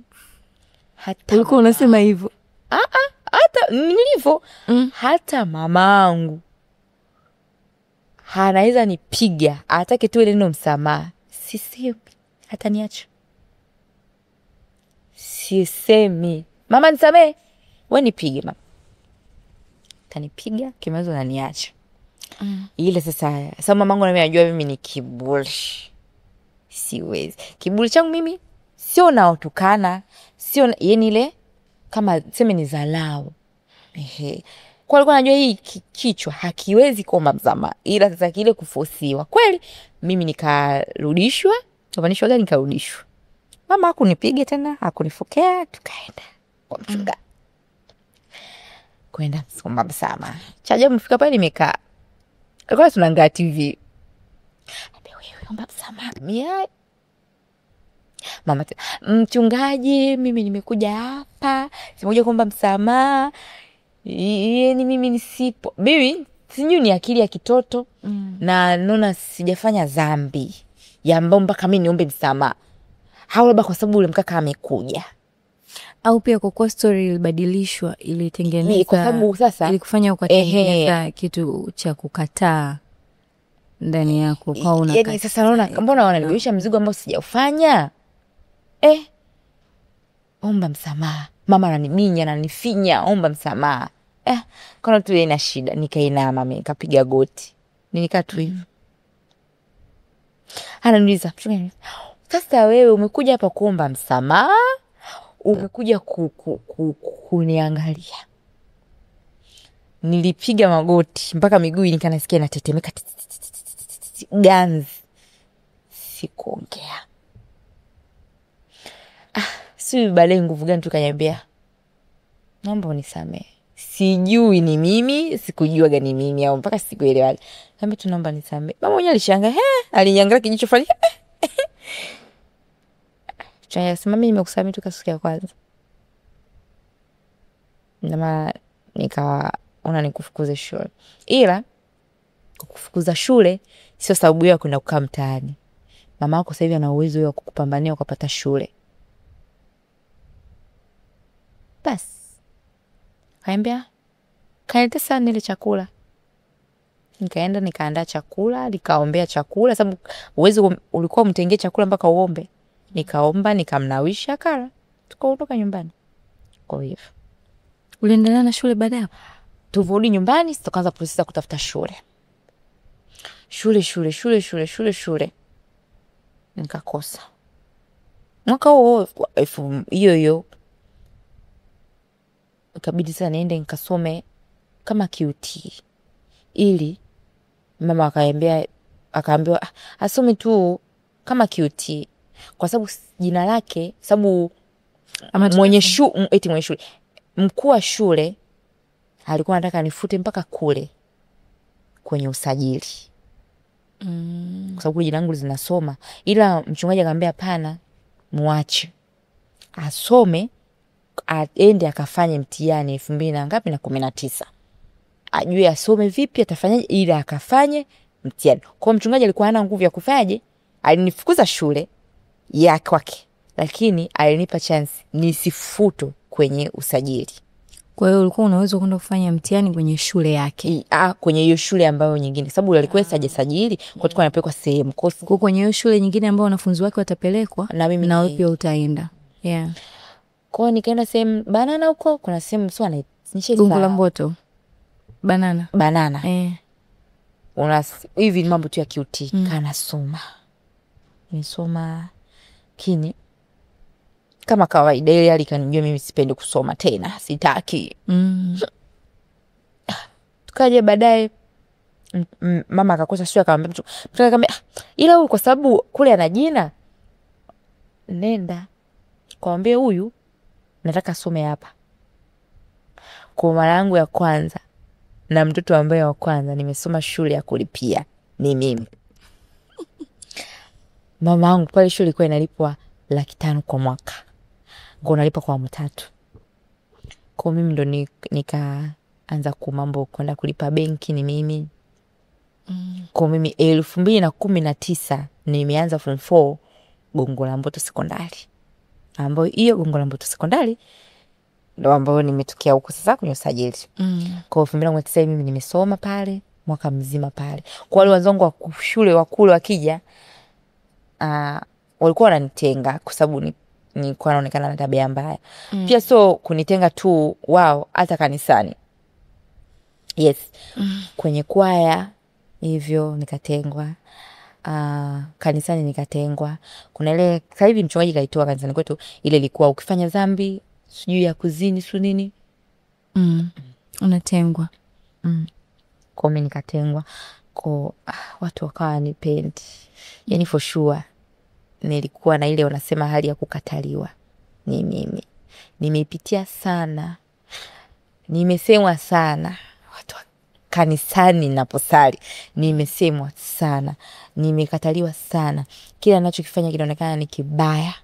Speaker 1: Hata
Speaker 2: ulikuwa unasema hivyo?
Speaker 1: Hata nilivyo. Hata mamangu anaweza nipiga, atake tu ile neno msamaha, sisemi. Hata niacha, sisemi. Mama nisamee, wewe nipige mama. Tanipiga kimalizo na niacha. Ile sasa mamangu anajua mimi ni kiburi. Siwezi. Kiburi changu mimi sio naotukana, sio yani ile kama sema ni dharau. Kwa alikuwa anajua hii kichwa hakiwezi kuomba msamaha, ila sasa kile kufosiwa. Kweli mimi nikarudishwa, tufanishwa gani nikarudishwa. Mama hakunipige tena, hakunifokea, tukaenda kwa mchungaji. Kwenda kuomba msamaha. Chaje mfika pale nimekaa. Alikuwa tunaangalia TV. Wewe omba msamaha. Mama, mchungaji, mimi nimekuja hapa, simekuja kuomba msamaha. Ni mimi nisipo. Bibi, sijui ni akili ya kitoto. Na naona sijafanya dhambi ya ambao mpaka mimi niombe msamaha. Au labda kwa sababu ule mkaka amekuja.
Speaker 2: Au pia kwa story ilibadilishwa, ilitengenezwa
Speaker 1: kwa sababu sasa
Speaker 2: ilikufanya ukatengeneza kitu cha kukataa ndani yako kwa unakata.
Speaker 1: Yaani sasa naona mbona wananibebesha mzigo ambao sijaufanya? Omba msamaha. Mama ananibinya, ananifinya, omba msamaha. Kana tu ina shida, nikainama mimi, nikapiga goti. Nilikaa tu hivyo. Ananiuliza, sasa wewe umekuja hapa kuomba msamaha? Umekuja kuniangalia? Nilipiga magoti mpaka miguu nikanasikia inatetemeka. Ganzi. Sikuongea. Si baadaye nguvu gani tukanyambia, naomba unisamee. Sijui ni mimi, sikujua gani mimi au mpaka sikuelewa. Kama tunaomba nisamee. Mama mwenyewe alishangaa, aliangalia kijicho fulani. Tunasema mimi nimekusamea tukasikia kwanza. Nama nikaona nikufukuze shule. Ila kukufukuza shule sio sababu ya kwenda kukaa mtaani. Mama yako sasa hivi ana uwezo wa kukupambania ukapata shule. Bas. Kaambia, kaenda sana ile chakula. Nikaenda nikaandaa chakula, nikaombea chakula sababu uwezo ulikuwa mtengee chakula mpaka uombe. Nikaomba, nikamnawisha kala. Tukaondoka nyumbani. Kwa hivyo.
Speaker 2: Uliendelea na shule baada hapo?
Speaker 1: Turudi nyumbani, tukaanza process ya kutafuta shule. Shule. Nikakosa. Mwaka huo hiyo ikabidi sana niende nikasome kama QT. Ili mama akaambiwa asome tu kama QT kwa sababu jina lake, sababu mwenye shule mkuu wa shule alikuwa anataka nifute mpaka kule kwenye usajili. Kwa sababu jina langu linasoma, ila mchungaji akamwambia hapana, muache asome, aende akafanye mtihani 2019 ajue asome vipi atafanyaje ili akafanye mtihani. Kwa mchungaji alikuwa hana nguvu ya kufanyaje, alinifukuza shule ya kwake, lakini alinipa chance nisifuto kwenye usajili.
Speaker 2: Kwa hiyo ulikuwa unaweza kwenda kufanya mtihani kwenye shule yake?
Speaker 1: Kwenye hiyo shule ambayo nyingine, sababu alikuwa hajasajili, kwa tulikuwa tunapelekwa sehemu kosi.
Speaker 2: Kwa kwenye hiyo shule nyingine ambayo wanafunzi wake watapelekwa
Speaker 1: na mimi
Speaker 2: na wewe pia utaenda.
Speaker 1: Kwa nikaenda sehemu Banana huko, kuna sehemu sio ananisha
Speaker 2: Gongo la Mboto. Banana.
Speaker 1: Una hivi mambo tu ya QT. Kana soma. Nisoma Lakini kama kawaida ile hali kanijua mimi sipendi kusoma tena, sitaki. Tukaje baadaye mama akakosa sio, akamwambia mtu akamwambia, ila huyu kwa sababu kule ana jina, nenda kaambie huyu nataka asome hapa. Kwa mara yangu ya kwanza na mtoto ambaye wa kwanza nimesoma shule ya kulipia ni mimi. Mama yangu pale shule ilikuwa inalipwa 500,000 kwa mwaka. Kwa nalipa kwa awamu 3. Kwa mimi ndo nikaanza kumambo kwenda kulipa benki ni mimi. Kwa mimi 2019 nimeanza form 4 Gongo la Mboto sekondari. Ambayo hiyo Gongo la Mboto sekondari ndo ambayo nimetokea huko sasa kwenye usajili. Kwa 2019 mimi nimesoma pale mwaka mzima pale. Kwa wale wazongo wa shule wa kule wakija walikuwa wananitenga kwa sababu nilikuwa naonekana na tabia mbaya. Pia so kunitenga tu wao hata kanisani. Yes. Kwenye kwaya hivyo nikatengwa. Kanisani nikatengwa. Kuna ile sasa hivi mchungaji kaitoa kanisani kwetu, ile ilikuwa ukifanya dhambi sijui ya kuzini sio nini
Speaker 2: unatengwa.
Speaker 1: Kwa mimi nikatengwa. Kwa watu wakawa nipendi. Yani for sure nilikuwa na ile wanasema hali ya kukataliwa. Ni mimi nimepitia sana, nimesemwa sana. Watu kanisani naposali nimesemwa sana, nimekataliwa sana. Kila ninachokifanya kinaonekana ni kibaya.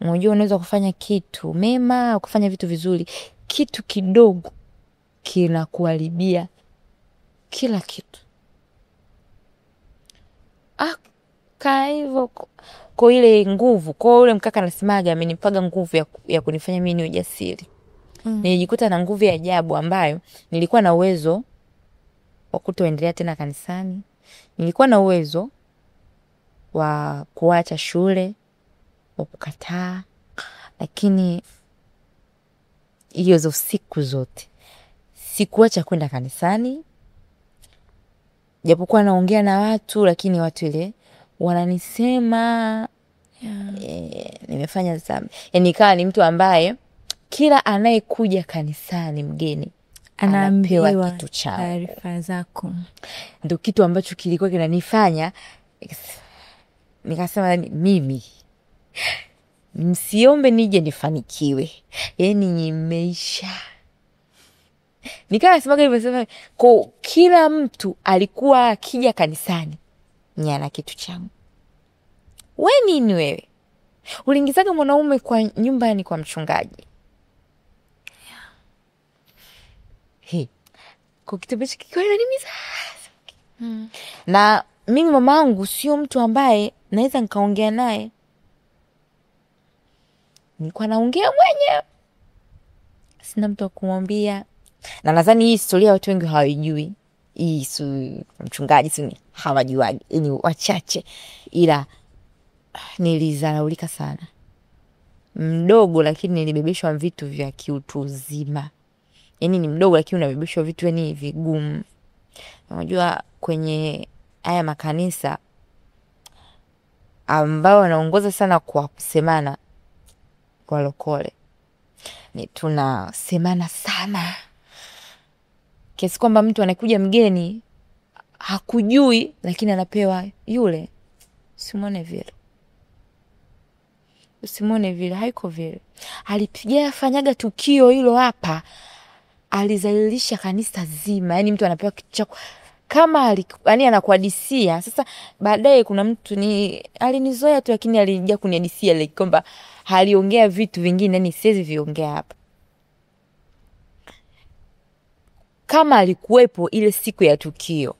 Speaker 1: Unajua unaweza kufanya kitu mema, kufanya vitu vizuri, kitu kidogo kinakuharibia kila kitu. Kwa hivyo kwa ile nguvu, kwa ule mkaka anasemaga amenipaga nguvu ya kunifanya mimi niwe jasiri. Nilijikuta na nguvu ya ajabu ambayo nilikuwa na uwezo wa kutoendelea tena kanisani. Nilikuwa na uwezo wa kuacha shule, wa kukataa. Lakini hizo siku zote sikuacha kwenda kanisani. Japokuwa naongea na watu, lakini watu ile wananisema nimefanya dhambi. Yani nikawa ni mtu ambaye kila anayekuja kanisani mgeni anaambiwa kitu changu,
Speaker 2: taarifa zako.
Speaker 1: Ndio kitu ambacho kilikuwa kinanifanya nikasema mimi msiombe nije nifanikiwe. Yani nimeisha. Nikawa nasema hivyo sema kwa kila mtu alikuwa akija kanisani nyana kitu changu. Wewe nini wewe? Uliingizaga mwanaume kwa nyumbani kwa mchungaji. Kwa kitu bichi kikweli inanimiza. Na mimi mamangu sio mtu ambaye naweza nikaongea naye. Nilikuwa naongea mwenyewe. Sina mtu wa kumwambia. Na nadhani hii historia watu wengi hawajui. Hii mchungaji si hawajuagi, ni wachache. Ila nilizalaulika sana. Mdogo lakini nilibebeshwa vitu vya kiutu uzima. Yani ni mdogo lakini unabebeshwa vitu yani vigumu. Unajua kwenye haya makanisa ambao wanaongoza sana kwa kusemana kwa lokole, ni tunasemana sana. Kiasi kwamba mtu anakuja mgeni hakujui lakini anapewa yule. Usimwone vile. Usimwone vile, haiko vile. Alipigia fanyaga tukio hilo hapa, alizalilisha kanisa zima. Yani mtu anapewa kitu chako kama yani anakuhadisia. Sasa baadaye kuna mtu alinizoea tu lakini alijia kunihadisia like kwamba aliongea vitu vingine yani siwezi viongea hapa. Kama alikuwepo ile siku ya tukio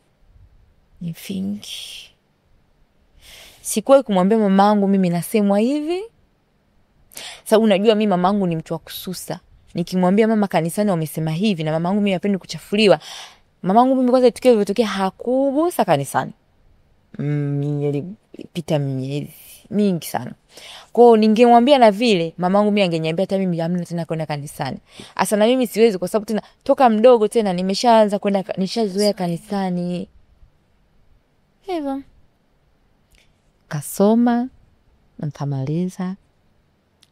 Speaker 1: ni vingi. Sikuwahi kumwambia mamangu mimi nasemwa hivi. Sababu unajua mimi mamangu ni mtu wa kususa. Nikimwambia mama kanisani wamesema hivi na mamangu mimi hapendi kuchafuliwa. Mamangu mimi kwanza tukio lilotokea hakubusa kanisani. Nilipita miezi mingi sana. Kwa ningemwambia na vile mamangu mimi angeniambia hata mimi hamna tena kwenda kanisani. Asa na mimi siwezi kwa sababu tena toka mdogo tena nimeshaanza kwenda, nishazoea kanisani. Hivyo kasoma Nikamaliza,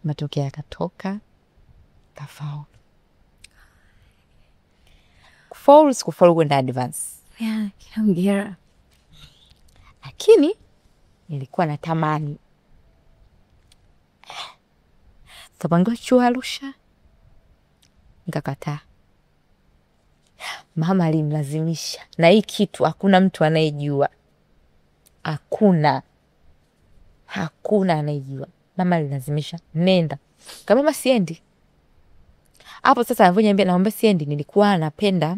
Speaker 1: matokeo yakatoka, kafaulu. Kufaulu kwenda advance.
Speaker 2: Yeah, hongera.
Speaker 1: Lakini nilikuwa natamani kapangiwa chuo Arusha, nikakataa. Mama alimlazimisha, na hii kitu hakuna mtu anayejua. Hakuna anayejua. Mama alilazimisha, nenda. Kama siendi. Hapo sasa alivyoniambia naomba siendi, nilikuwa napenda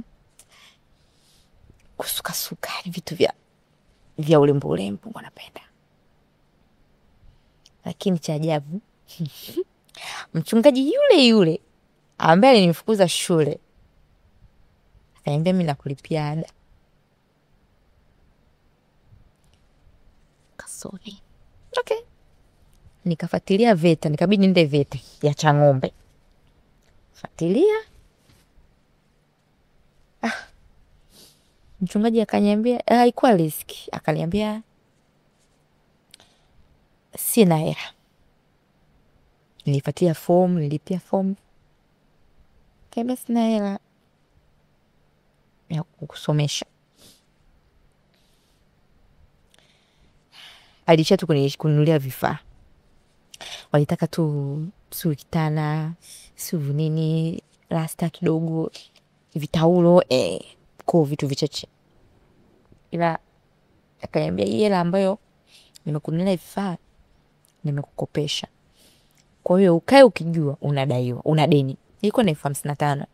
Speaker 1: kusuka vitu vya urembo napenda. Lakini cha ajabu mchungaji yule ambaye alinifukuza shule akaniambia mimi nakulipia ada. Kasoni. Okay. Nikafuatilia VETA, nikabidi niende VETA ya Chang'ombe. Fuatilia. Mchungaji akaniambia haikuwa riski, akaniambia sina hela. Nilifuatia form, nilipia form. Kama sina hela ya kukusomesha. Alisha tu kununulia vifaa. Walitaka tu kitana, nini, rasta kidogo, vitaulo, kwa vitu vichache. Ila akaniambia hii hela ambayo nimekununulia vifaa nimekukopesha. Kwa hiyo ukae ukijua unadaiwa, una deni. Ilikuwa ni 55,000.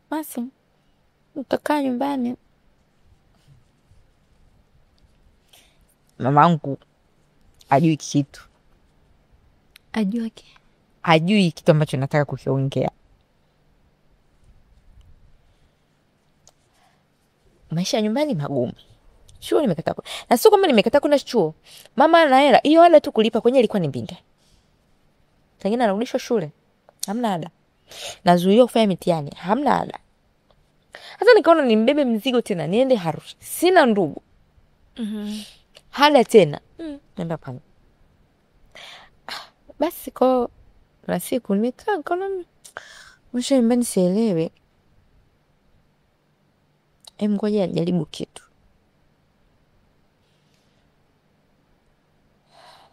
Speaker 1: Basi utakaa nyumbani. Mamangu ajui kitu. Ajui kitu ambacho nataka kukiongea. Maisha nyumbani magumu. Chuo nimekataa. Na sio kama nimekataa kwenda chuo. Mama ana hela. Hiyo ada tu kulipa kwenye ilikuwa ni mbinde. Tangina narudishwa shule. Hamna ada. Nazuiwa kufanya mitihani. Hamna ada. Hata nikaona nimbebe mzigo tena niende Arusha. Sina ndugu. Hada tena. Nenda pana. Basi kwa na siku nimekaa nikaona mwisho nyumbani sielewi. Ngoja nijaribu kitu.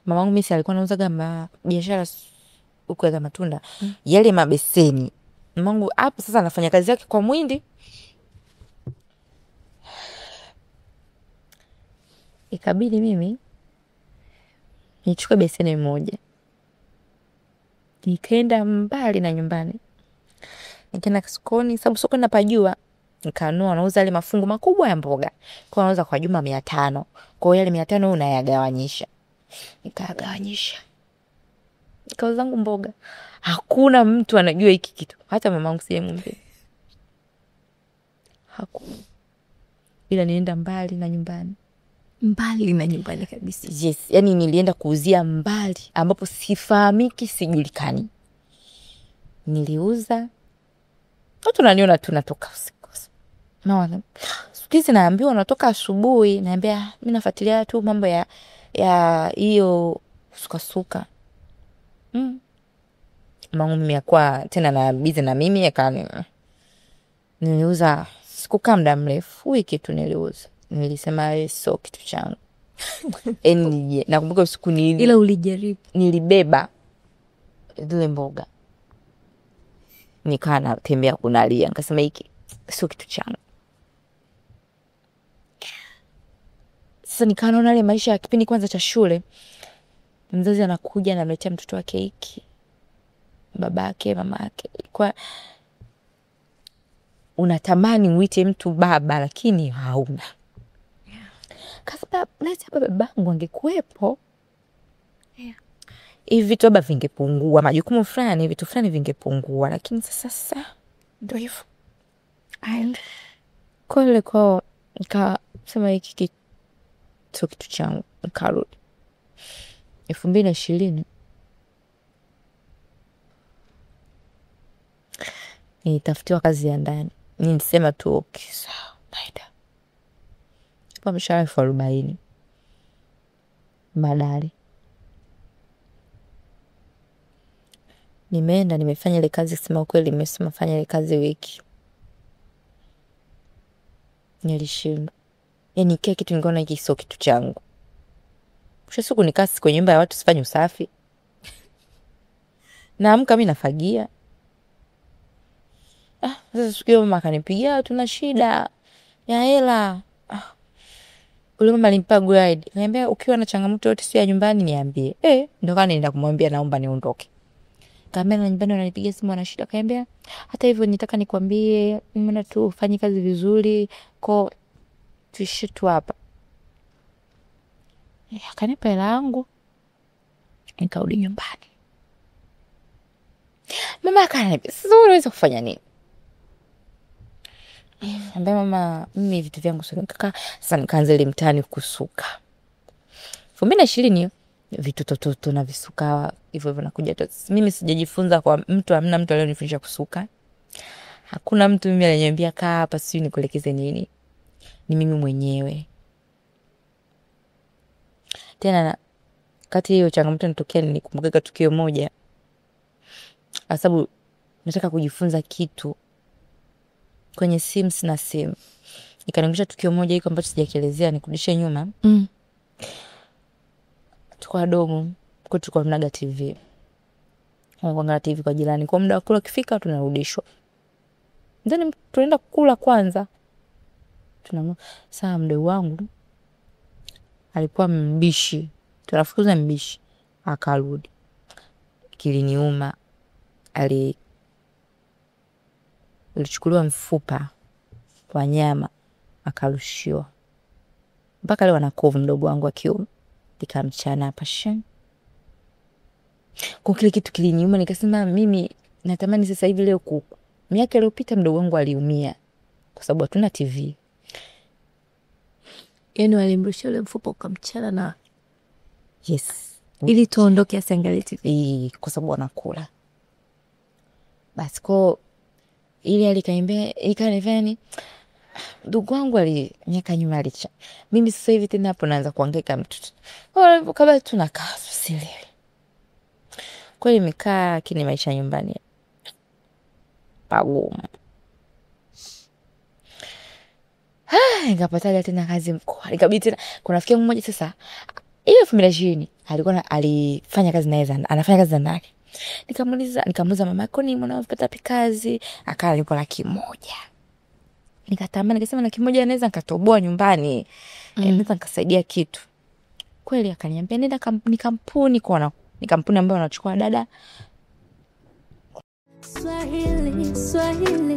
Speaker 1: Mamangu mimi alikuwa anauza biashara huko za matunda. Yale mabeseni. Mamangu hapo sasa anafanya kazi yake kwa mwindi. Ikabidi mimi nichukue beseni moja. Nikaenda mbali na nyumbani. Nikaenda sokoni, sababu sokoni napajua. Nikanunua, nauza ile mafungu makubwa ya mboga. Kwa nauza kwa juma 500. Kwa hiyo yale 500 unayagawanyisha. Nikagawanyisha. Nikauza zangu mboga. Hakuna mtu anajua hiki kitu. Hata mamangu sijamwambia. Hakuna. Ila nienda mbali na nyumbani.
Speaker 2: Mbali na nyumbani kabisa.
Speaker 1: Yes, yani nilienda kuuzia mbali ambapo sifahamiki, sijulikani. Niliuza. Watu wananiona tu natoka usiku. Naona. Siku hizi naambiwa natoka asubuhi, naambia mimi nafuatilia tu mambo ya hiyo suka. Mamangu mimi akwa tena na busy na mimi niliuza sikukaa muda mrefu, wiki tu niliuza. Nilisema sio kitu changu. Nakumbuka usiku
Speaker 2: ila ulijaribu.
Speaker 1: Nilibeba zile mboga. Nikaa natembea kunalia. Nikasema hiki sio kitu changu. Sasa nikaa naona ile maisha ya kipindi kwanza cha shule. Mzazi anakuja anamletea mtoto wake hiki. Babake, mamake. Kwa unatamani uite mtu baba lakini hauna. Kasa laiti hapa babangu angekuwepo. Hivi vitu haba vingepungua, majukumu fulani, vitu fulani vingepungua, lakini sasa ndio hivyo. Kwa nikasema hiki kitu sio kitu changu, nikarudi. 2020 nilitafutiwa kazi ya ndani. Nilisema tu okay, sawa, naenda. Kwa mshahara 40,000. Madali. Nimeenda nimefanya ile kazi, kusema ukweli nimesema fanya ile kazi wiki. Nilishindwa. Yaani kile kitu niliona hiki sio kitu changu. Kisha siku nikaa kwenye nyumba ya watu sifanye usafi. Naamka mimi nafagia. Sasa siku hiyo mama akanipigia, tuna shida ya hela. Ule mama alimpa guide. Akaniambia ukiwa na changamoto yote sio ya nyumbani niambie. Ndio kana nenda kumwambia naomba niondoke. Kama na nyumbani wananipigia simu wana shida. Akaniambia hata hivyo nitaka nikwambie nimeona tu ufanye kazi vizuri kwa tuishi tu hapa. Akanipa hela yangu. Nikarudi nyumbani. Mama akaniambia sasa unaweza kufanya nini? Ambaye mama mimi vitu vyangu sio kaka. Sasa nikaanza ile mtaani kusuka. 2020 vitu tototo na visuka hivyo vinakuja tu. Mimi sijajifunza kwa mtu, hamna mtu aliyonifundisha kusuka. Hakuna mtu mimi aliniambia kaa hapa sio nikuelekeze nini. Ni mimi mwenyewe. Tena kati hiyo changamoto nitokea nikumbuka tukio moja. Kwa sababu nataka kujifunza kitu kwenye Sims na Sim. Nikanikumbusha tukio moja hiko ambacho sijakielezea nikurudishe nyuma. Tukua dogo, kwetu kwa mnaga TV. Kuangalia TV kwa jirani. Kwa muda wa kula ukifika tunarudishwa. Ndani tunaenda kula kwanza. Saa mdau wangu alikuwa mbishi. Tunafukuza mbishi. Akarudi. Kiliniuma. Alichukuliwa mfupa wa nyama akarushiwa. Mpaka leo ana kovu mdogo wangu wa kiume. Nikamchana hapa shen. Kwa kile kitu kiliniuma nikasema mimi natamani sasa hivi leo miaka iliyopita mdogo wangu aliumia kwa sababu hatuna TV.
Speaker 2: Yaani walimrushia ule mfupa ukamchana na
Speaker 1: yes.
Speaker 2: Ili tuondoke asiangalie
Speaker 1: TV kwa sababu anakula. Basi kwa ili alikaniambia ikanifanya ndugu wangu miaka nyuma alicha. Mimi sasa hivi tena hapo naanza kuhangaika mtoto. Kabla tunakaa usile. Kweli nimekaa kini maisha nyumbani. Pagumu. Nikapata tena kazi mkoa. Nikabidi tena kuna rafiki yangu mmoja sasa. Ile 2020 alikuwa alifanya kazi naye sana. Anafanya kazi ndani. Nikamuuliza mama yako ni mwanao unapata kazi? Akala yuko 100,000. Nikatamani nikasema 100,000 naweza nikatoboa nyumbani. Naweza nikasaidia kitu. Kweli akaniambia nenda ni kampuni kwa ni kampuni ambayo wanachukua dada.
Speaker 2: Swahili